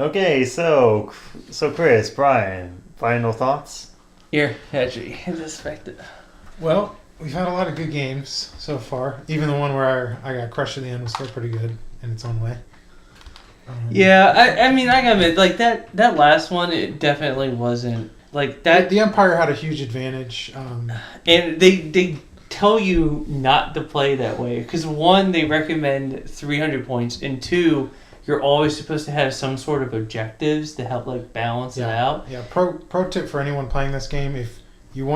Okay, so Chris, Brian, final thoughts? Here, actually, inspect it. Well, we've had a lot of good games so far. Even the one where I got crushed at the end was still pretty good in its own way. Yeah, I mean, I gotta admit, like, that last one, it definitely wasn't, like, that... The Empire had a huge advantage. And they tell you not to play that way. Because, one, they recommend 300 points, and two, you're always supposed to have some sort of objectives to help, like, balance it out. Yeah, pro tip for anyone playing this game, if you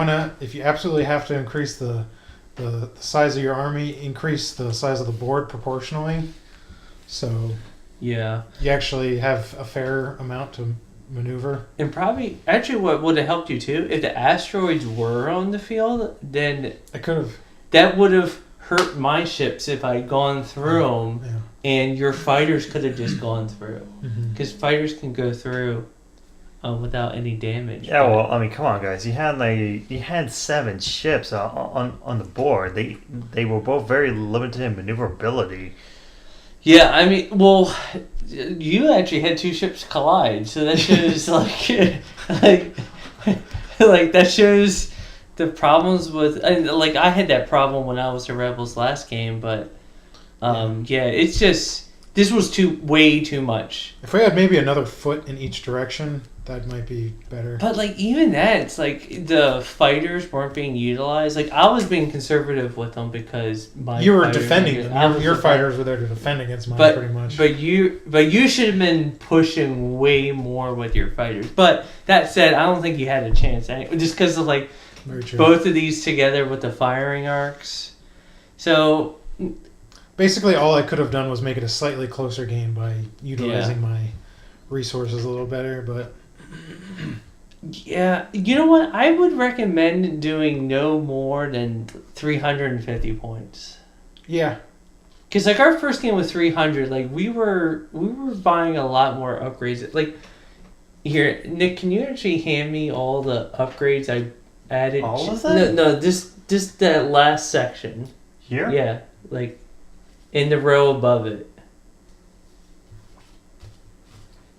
absolutely have to increase the size of your army, increase the size of the board proportionally. So... Yeah. You actually have a fair amount to maneuver. And probably, actually, what would have helped you too, if the asteroids were on the field, then I could have. That would have hurt my ships if I had gone through them, and your fighters could have just gone through. Because fighters can go through without any damage. Yeah, well, I mean, come on, guys. You had 7 ships on the board. They were both very limited in maneuverability. Yeah, I mean, well, you actually had 2 ships collide, so that shows like that shows the problems with. Like, I had that problem when I was the Rebels last game, but yeah, it's just this was way too much. If we had maybe another foot in each direction, that might be better. But like even that, it's like the fighters weren't being utilized. Like I was being conservative with them because you were defending them. Your fighters were there to defend against mine, pretty much. But you should have been pushing way more with your fighters. But that said, I don't think you had a chance anyway, just because of like both of these together with the firing arcs. So basically, all I could have done was make it a slightly closer game by utilizing my resources a little better, but. Yeah, you know what? I would recommend doing no more than 350 points. Yeah. Because like our first game was 300. Like we were buying a lot more upgrades. Like here, Nick, can you actually hand me all the upgrades I added? All of them? No, just that last section. Here? Yeah, like in the row above it.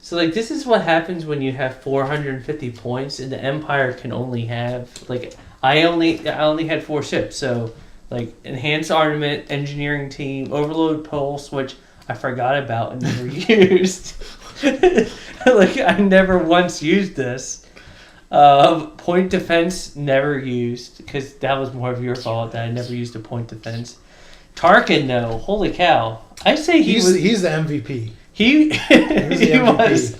So, like, this is what happens when you have 450 points, and the Empire can only have, like, I only had 4 ships, so, like, Enhanced Armament, Engineering Team, Overload Pulse, which I forgot about and never used. Like, I never once used this. Point Defense, never used, because that was more of your fault that I never used a Point Defense. Tarkin, though, holy cow. I say he's the MVP. He was.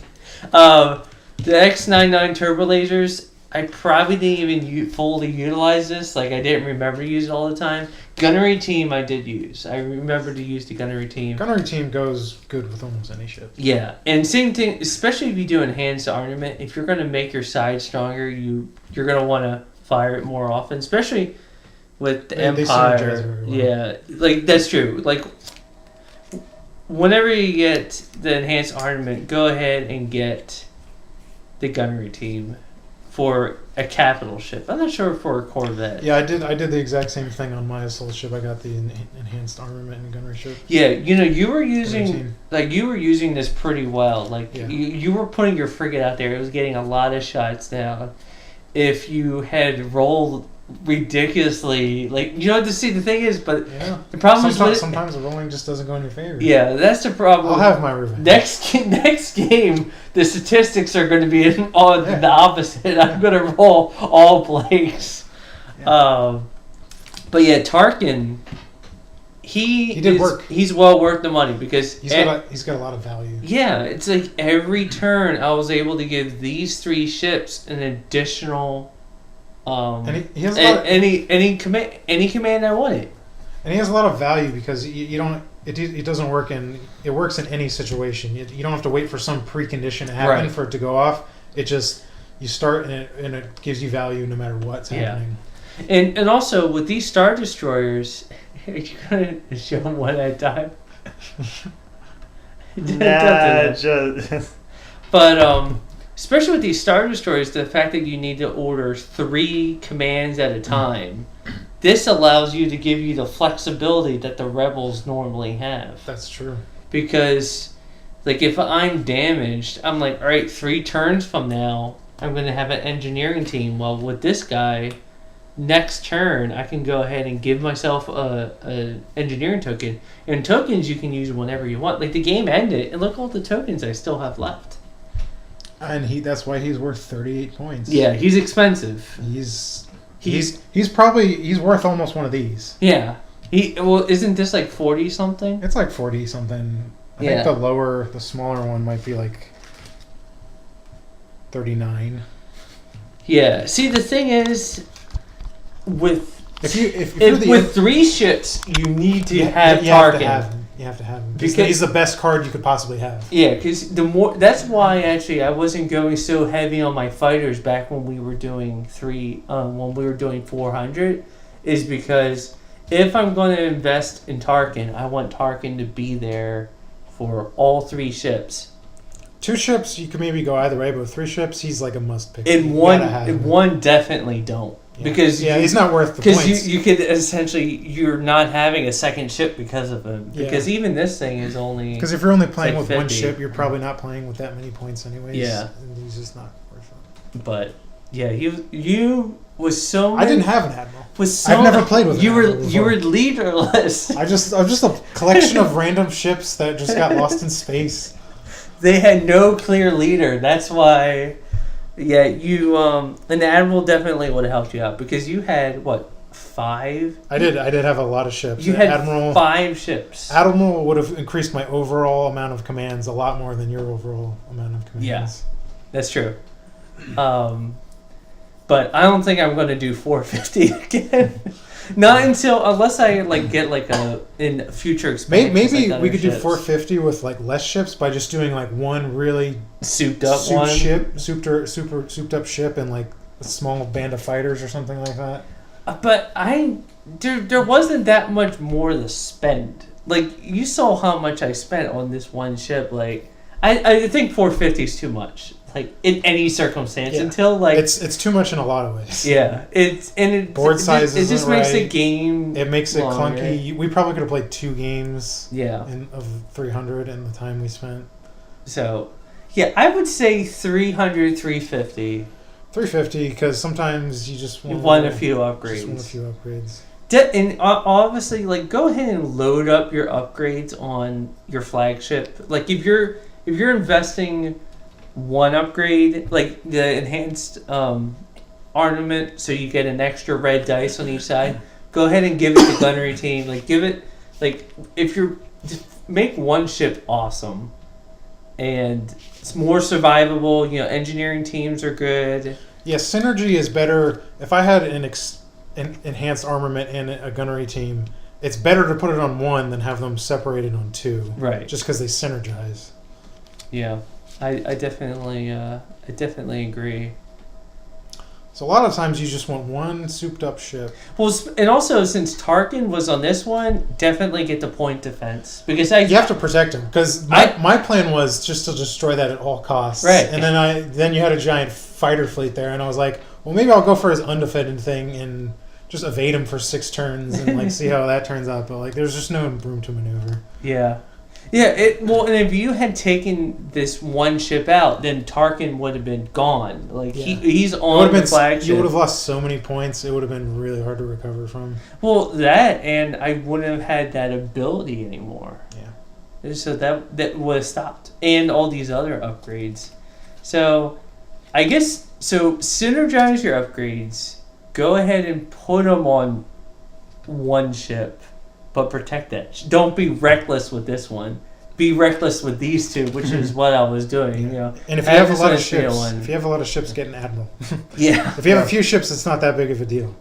The X99 turbo lasers, I probably didn't even fully utilize this. Like, I didn't remember to use it all the time. Gunnery team, I did use. I remember to use the gunnery team. Gunnery team goes good with almost any ship. Yeah, and same thing, especially if you do enhanced armament. If you're going to make your side stronger, you're going to want to fire it more often, especially with the Empire. Yeah, like, that's true. Like, whenever you get the enhanced armament, go ahead and get the gunnery team for a capital ship. I'm not sure for a Corvette. Yeah, I did the exact same thing on my assault ship. I got the enhanced armament and gunnery ship. Yeah, you were using this pretty well. Like you were putting your frigate out there. It was getting a lot of shots down. If you had rolled ridiculously, like, the thing is, but the problem sometimes the rolling just doesn't go in your favor. Yeah, that's the problem. I'll have my revenge. Next game, the statistics are going to be the opposite. I'm going to roll all blanks. But yeah, Tarkin, he did work. He's well worth the money because he's got a lot of value. Yeah, it's like every turn I was able to give these 3 ships an additional. Any command I wanted. And he has a lot of value because it doesn't work it works in any situation. You don't have to wait for some precondition to happen for it to go off. It just, you start and it gives you value no matter what's happening. And also with these Star Destroyers, are you going to show them one at a time? But especially with these Star Destroyers, the fact that you need to order 3 commands at a time, this allows you to give you the flexibility that the Rebels normally have. That's true. Because, Like, if I'm damaged, I'm like, all right, 3 turns from now, I'm going to have an engineering team. Well, with this guy, next turn, I can go ahead and give myself a engineering token. And tokens you can use whenever you want. Like, the game ended, and look all the tokens I still have left. And that's why he's worth 38 points. Yeah, he's expensive. He's worth almost one of these. Yeah. Isn't this like 40 something? It's like 40 something. I think the smaller one might be like 39. Yeah. See, the thing is, with 3 ships, you need to have Tarkin. You have to have him. Because he's the best card you could possibly have. Yeah, because that's why actually I wasn't going so heavy on my fighters back when we were doing 400, is because if I'm going to invest in Tarkin, I want Tarkin to be there for all 3 ships. 2 ships, you can maybe go either way, but with 3 ships, he's like a must pick. In one definitely don't. Yeah. Because he's not worth the points. Because you could essentially, you're not having a second ship because of him. Because even this thing is only... Because if you're only playing with 1 ship, you're probably not playing with that many points anyways. Yeah. And he's just not worth it. But, yeah, you was so... I didn't have an Admiral. I've never played with you were leaderless. I'm just a collection of random ships that just got lost in space. They had no clear leader. That's why... Yeah, an Admiral definitely would have helped you out because you had, 5? I did have a lot of ships. You had 5 ships. Admiral would have increased my overall amount of commands a lot more than your overall amount of commands. Yeah, that's true. But I don't think I'm going to do 450 again. Unless I get in future expansions. Maybe we could do 450 with less ships by just doing one really souped up souped up ship and a small band of fighters or something like that. But there wasn't that much more to spend. You saw how much I spent on this one ship. I think 450 is too much. In any circumstance until it's too much in a lot of ways. Yeah, board size. It just makes the game. It makes it longer. Clunky. We probably could have played 2 games. Yeah. Of 300 in the time we spent. So, yeah, I would say 300, 350. 350 because sometimes you just want a few upgrades. And obviously, go ahead and load up your upgrades on your flagship. If you're investing 1 upgrade, the enhanced armament, so you get an extra red dice on each side, go ahead and give it the gunnery team. Give it, if you're, just make 1 ship awesome. And it's more survivable. Engineering teams are good. Yeah, synergy is better. If I had an enhanced armament and a gunnery team, it's better to put it on 1 than have them separated on 2. Right. Just because they synergize. Yeah. I definitely agree. So a lot of times you just want 1 souped up ship. Well, and also since Tarkin was on this one, definitely get the point defense because you have to protect him because my plan was just to destroy that at all costs. Right. And then you had a giant fighter fleet there, and I was like, well, maybe I'll go for his undefended thing and just evade him for 6 turns and see how that turns out. But there's just no room to maneuver. Yeah. Yeah, and if you had taken this 1 ship out, then Tarkin would have been gone. He's on the flagship. You would have lost so many points, it would have been really hard to recover from. Well, that, and I wouldn't have had that ability anymore. Yeah. So that would have stopped. And all these other upgrades. So, I guess, synergize your upgrades. Go ahead and put them on 1 ship. But protect that. Don't be reckless with this one. Be reckless with these 2, which is what I was doing. And if you have a lot of ships, get an Admiral. Yeah. If you have a few ships, it's not that big of a deal.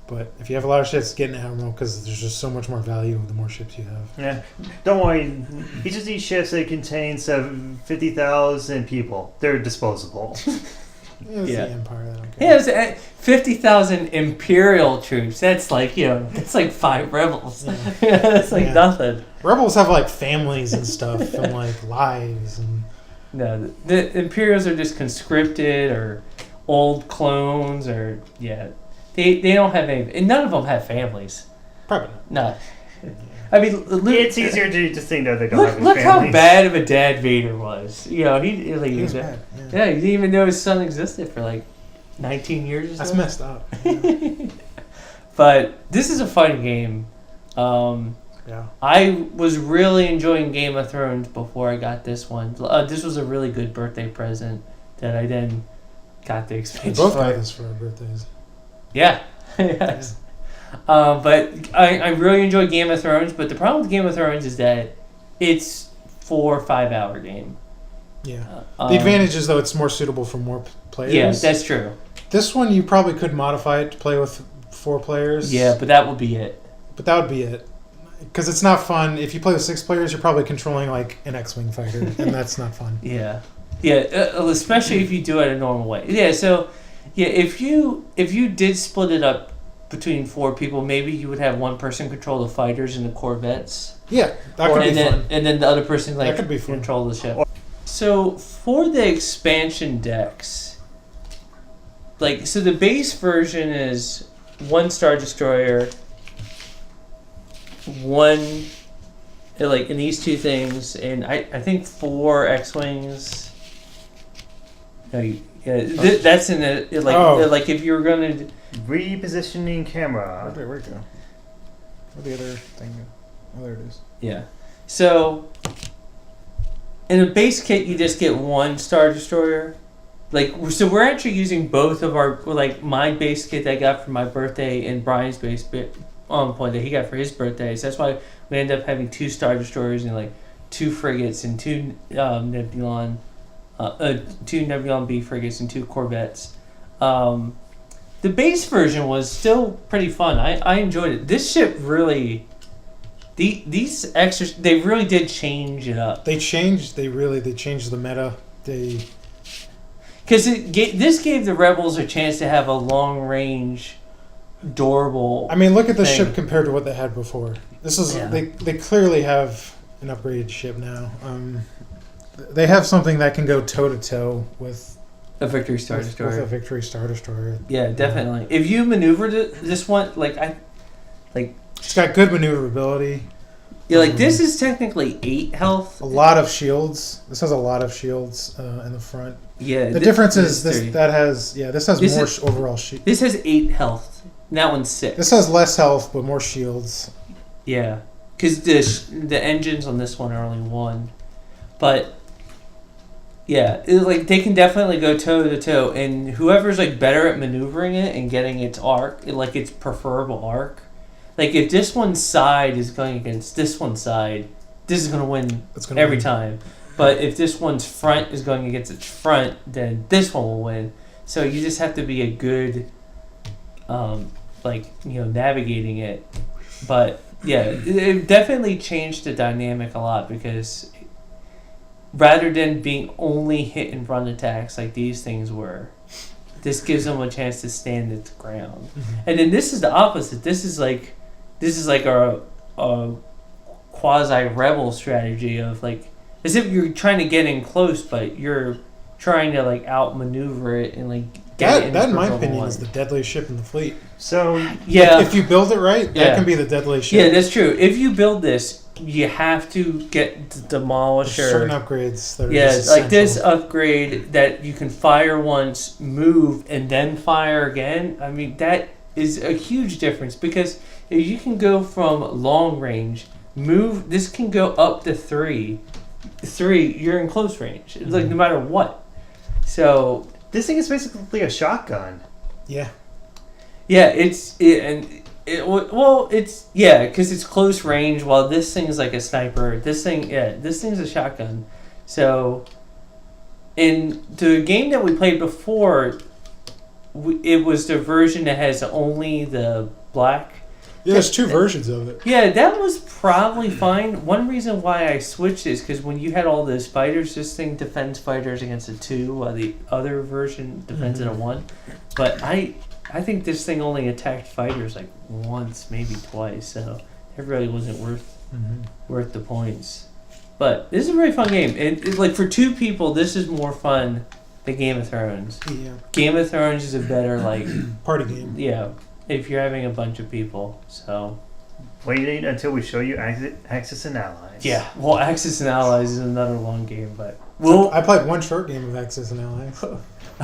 But if you have a lot of ships, get an Admiral because there's just so much more value the more ships you have. Yeah. Don't worry. Each of these ships contains 50,000 people. They're disposable. It's the Empire. I don't care. Yeah, 50,000 Imperial troops. That's it's 5 rebels. Yeah. That's nothing. Rebels have families and stuff and lives and. No, the Imperials are just conscripted or old clones or they don't have any, and none of them have families. Probably not. No. I mean, Luke, It's easier to just think that they don't have look a how family. bad of a dad Vader was. You know, he was bad. Yeah, he didn't even know his son existed for like 19 years or so. That's messed up. Yeah. But this is a fun game. Yeah. I was really enjoying Game of Thrones before I got this one. This was a really good birthday present that I then got the We expansion both for. got this for our birthdays. Yeah. Yes. But I really enjoy Game of Thrones, but the problem with Game of Thrones is that it's 4 or 5 hour game. Yeah. The advantage is, though, it's more suitable for more players. Yeah, that's true. This one, you probably could modify it to play with 4 players. Yeah, but that would be it. But that would be it. Because it's not fun. If you play with 6 players, you're probably controlling like an X-Wing fighter, and that's not fun. Yeah. Yeah, especially if you do it a normal way. Yeah, so yeah, if you did split it up between 4 people, maybe you would have one person control the fighters and the corvettes. Yeah, that could be fun. And then the other person That could be fun. control the ship. So for the expansion decks, so the base version is 1 Star Destroyer, 1 in these 2 things, and I think 4 X-Wings. No, that's in it. If you were gonna Repositioning camera. Where'd it go? Where'd the other thing go? Oh, there it is. Yeah. So, in a base kit, you just get 1 Star Destroyer. So we're actually using both of our, my base kit that I got for my birthday and Bryan's base point that he got for his birthday. So that's why we end up having 2 Star Destroyers and 2 frigates and 2 Nebulon, 2 Nebulon B frigates and 2 corvettes. The base version was still pretty fun. I enjoyed it. This ship really, these extras, they really did change it up. They changed the meta. Because this gave the Rebels a chance to have a long range, durable. I mean, look at the thing. ship compared to what they had before. This is they clearly have an upgraded ship now. They have something that can go toe to toe with A Victory Star Destroyer. With a Victory Star Destroyer. Yeah, definitely. If you maneuvered this one, It's got good maneuverability. Yeah, this is technically 8 health. A lot of shields. This has a lot of shields in the front. Yeah. The difference is this has more overall shield. This has 8 health. And that one's 6. This has less health but more shields. Yeah, because the engines on this one are only 1, but yeah, they can definitely go toe to toe, and whoever's better at maneuvering it and getting its arc, its preferable arc. If this one's side is going against this one's side, this is going to win every time. But if this one's front is going against its front, then this one will win. So you just have to be a good, navigating it. But yeah, it definitely changed the dynamic a lot because rather than being only hit and run attacks like these things were, this gives them a chance to stand its ground. Mm-hmm. And then this is the opposite. This is our quasi rebel strategy of as if you're trying to get in close, but you're trying to outmaneuver it and get it in that in my opinion is the deadliest ship in the fleet. So yeah, if you build it right, that can be the deadliest ship. Yeah, that's true. If you build this, you have to get the Demolisher. There's certain upgrades that are just this upgrade that you can fire once, move, and then fire again. I mean, that is a huge difference because if you can go from long range, move. This can go up to 3. 3, you're in close range. It's no matter what. So this thing is basically a shotgun. Yeah. Yeah, because it's close range. While this thing is like a sniper. This thing's a shotgun. So, in the game that we played before, it was the version that has only the black. Yeah, there's 2 versions of it. Yeah, that was probably fine. One reason why I switched is because when you had all those fighters, this thing defends fighters against a 2, while the other version defends it a 1. But I think this thing only attacked fighters once, maybe twice, so it really wasn't worth the points. But this is a really fun game. It for 2 people, this is more fun than Game of Thrones. Yeah. Game of Thrones is a better party game. Yeah, if you're having a bunch of people. So waiting until we show you Axis and Allies. Yeah, well, Axis and Allies is another long game, but I played one short game of Axis and Allies.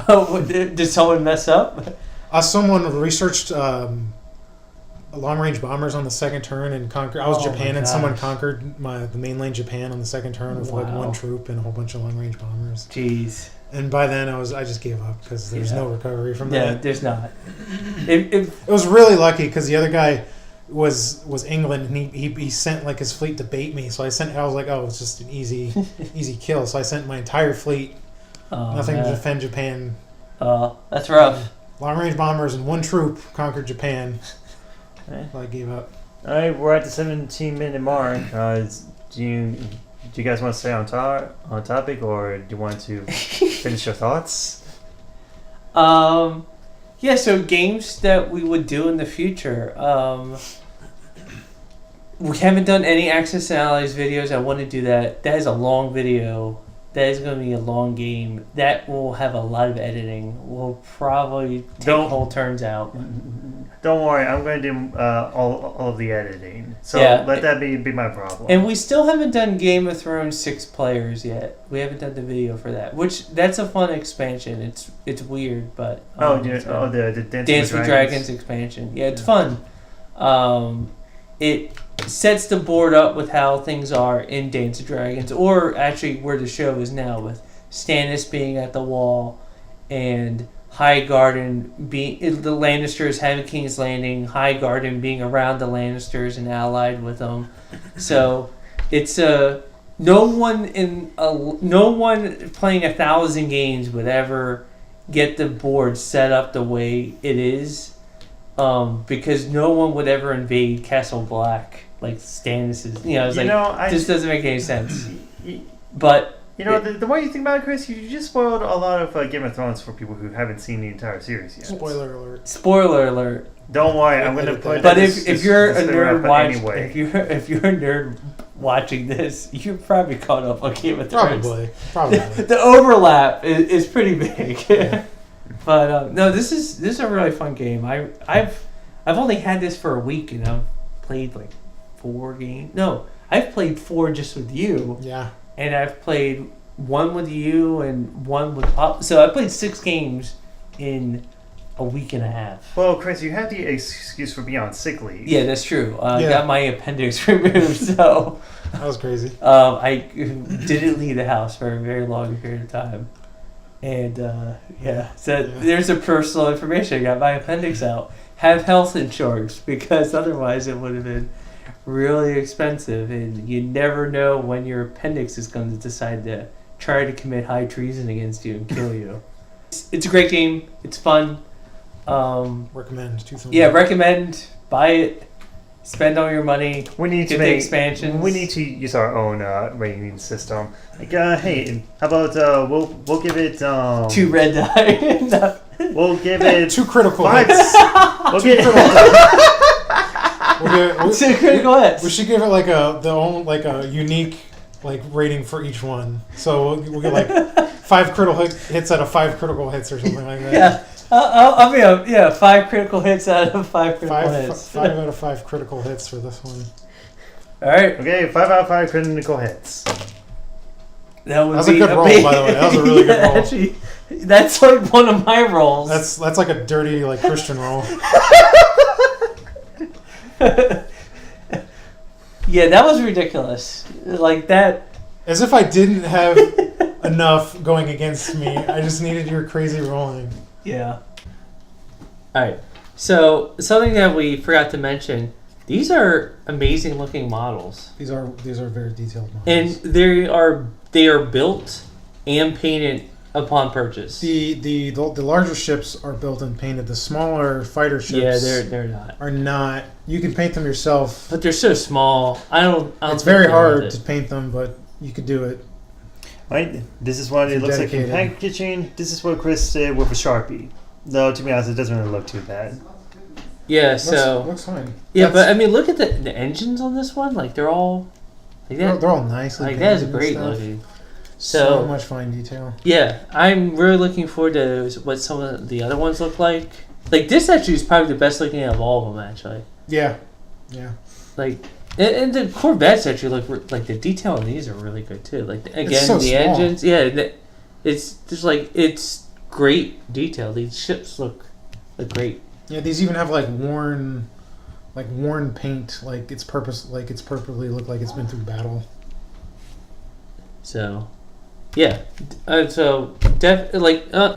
Oh, did someone mess up? Someone researched long-range bombers on the second turn and conquered. I was Japan, and someone conquered the mainland Japan on the second turn with like one troop and a whole bunch of long-range bombers. Jeez. And by then, I just gave up because there's no recovery from that. Yeah, there's not. It was really lucky because the other guy was England, and he sent like his fleet to bait me. So I was like, oh, it's just an easy kill. So I sent my entire fleet, nothing to defend Japan. That's rough. Long-range bombers and one troop conquered Japan. So I gave up. All right, we're at the 17-minute mark. Do you guys want to stay on topic, or do you want to finish your thoughts? Yeah. So games that we would do in the future. We haven't done any Axis and Allies videos. I want to do that. That is a long video. That is going to be a long game. That will have a lot of editing. We'll probably take whole turns out. Don't worry, I'm going to do all of the editing. So let that be my problem. And we still haven't done Game of Thrones 6 players yet. We haven't done the video for that. That's a fun expansion. It's weird, but the Dance with Dragons expansion. Yeah, it's fun. It sets the board up with how things are in Dance of Dragons, or actually where the show is now, with Stannis being at the wall and Highgarden being the Lannisters having King's Landing, Highgarden being around the Lannisters and allied with them. So it's no one playing 1,000 games would ever get the board set up the way it is. Because no one would ever invade Castle Black like Stannis is. This doesn't make any sense. But the more you think about it, Chris, you just spoiled a lot of Game of Thrones for people who haven't seen the entire series yet. Spoiler alert. Spoiler alert. Don't worry, I'm going to put. But if you're a nerd if you're a nerd watching this, you're probably caught up on Game of Thrones. Probably. The overlap is pretty big. Yeah. But no, this is a really fun game. I've only had this for a week, and I've played like 4 games. No, I've played 4 just with you. Yeah. And I've played 1 with you and 1 with Pop. So I played 6 games in a week and a half. Well, Chris, you had the excuse for being on sick leave. Yeah, that's true. I got my appendix removed, so that was crazy. I didn't leave the house for a very long period of time. And there's a personal information. I got my appendix out. Have health insurance, because otherwise it would have been really expensive. And you never know when your appendix is going to decide to try to commit high treason against you and kill you. It's a great game. It's fun. Recommend. Recommend. Buy it. Spend all your money. We need to make expansions. We need to use our own rating system. Like, hey, how about we'll give it 2 red die. We'll give it 2 critical hits. We'll give it 2 critical hits. We should give it like a unique rating for each one. So we'll get like 5 critical hits out of 5 critical hits or something like that. Yeah. I'll be 5 critical hits out of 5 critical hits. 5 out of 5 critical hits for this one. All right. Okay, 5 out of 5 critical hits. That was a good roll, by the way. That was a really good roll. Actually, that's like one of my rolls. That's like a dirty Christian roll. Yeah, that was ridiculous. Like that. As if I didn't have enough going against me. I just needed your crazy rolling. Yeah. All right. So something that we forgot to mention: these are amazing looking models. These are very detailed models, and they are built and painted upon purchase. The larger ships are built and painted. The smaller fighter ships, they're not. Are not. You can paint them yourself, but they're so small. I don't it's very hard to paint them, but you could do it. Right, this is what it looks like in packaging. This is what Chris did with a Sharpie. Though, to be honest, it doesn't really look too bad. Yeah, so looks fine. Yeah, but I mean, look at the engines on this one. Like they're all like that. They're all nicely like that is great looking. So much fine detail. Yeah, I'm really looking forward to what some of the other ones look like. Like this actually is probably the best looking of all of them. Actually. Yeah. like, and the Corvettes actually look like the detail on these are really good too. Like again, so the small. engines, yeah, it's just like it's great detail. These ships look great. Yeah, these even have like worn paint. Like it's purposely look like it's been through battle. So, yeah,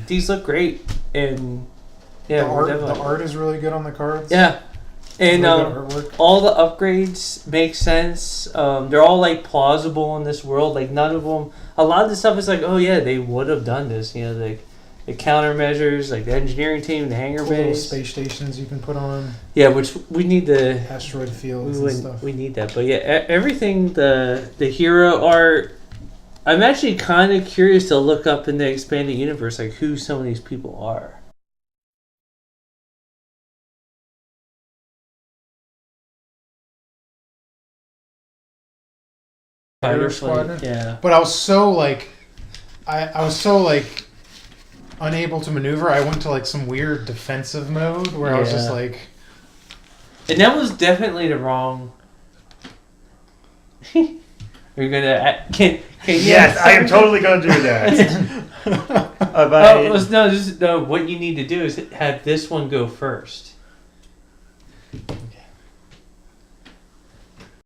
these look great, and yeah, the art is really good on the cards. Yeah, and really good artwork. all the upgrades make sense. They're all like plausible in this world. Like none of them. A lot of the stuff is like, oh yeah, they would have done this. You know, the countermeasures, like the engineering team, the hangar Cool little base, space stations you can put on. Yeah, which we need the asteroid fields and stuff. We need that, but yeah, everything the hero art. I'm actually kind of curious to look up in the expanded universe, like who some of these people are. Fighter Squadron? Yeah. But I was so like, I was so like unable to maneuver. I went to like some weird defensive mode where I was just like, and that was definitely the wrong. You're gonna can Yes, I am totally going to do that. No, what you need to do is have this one go first.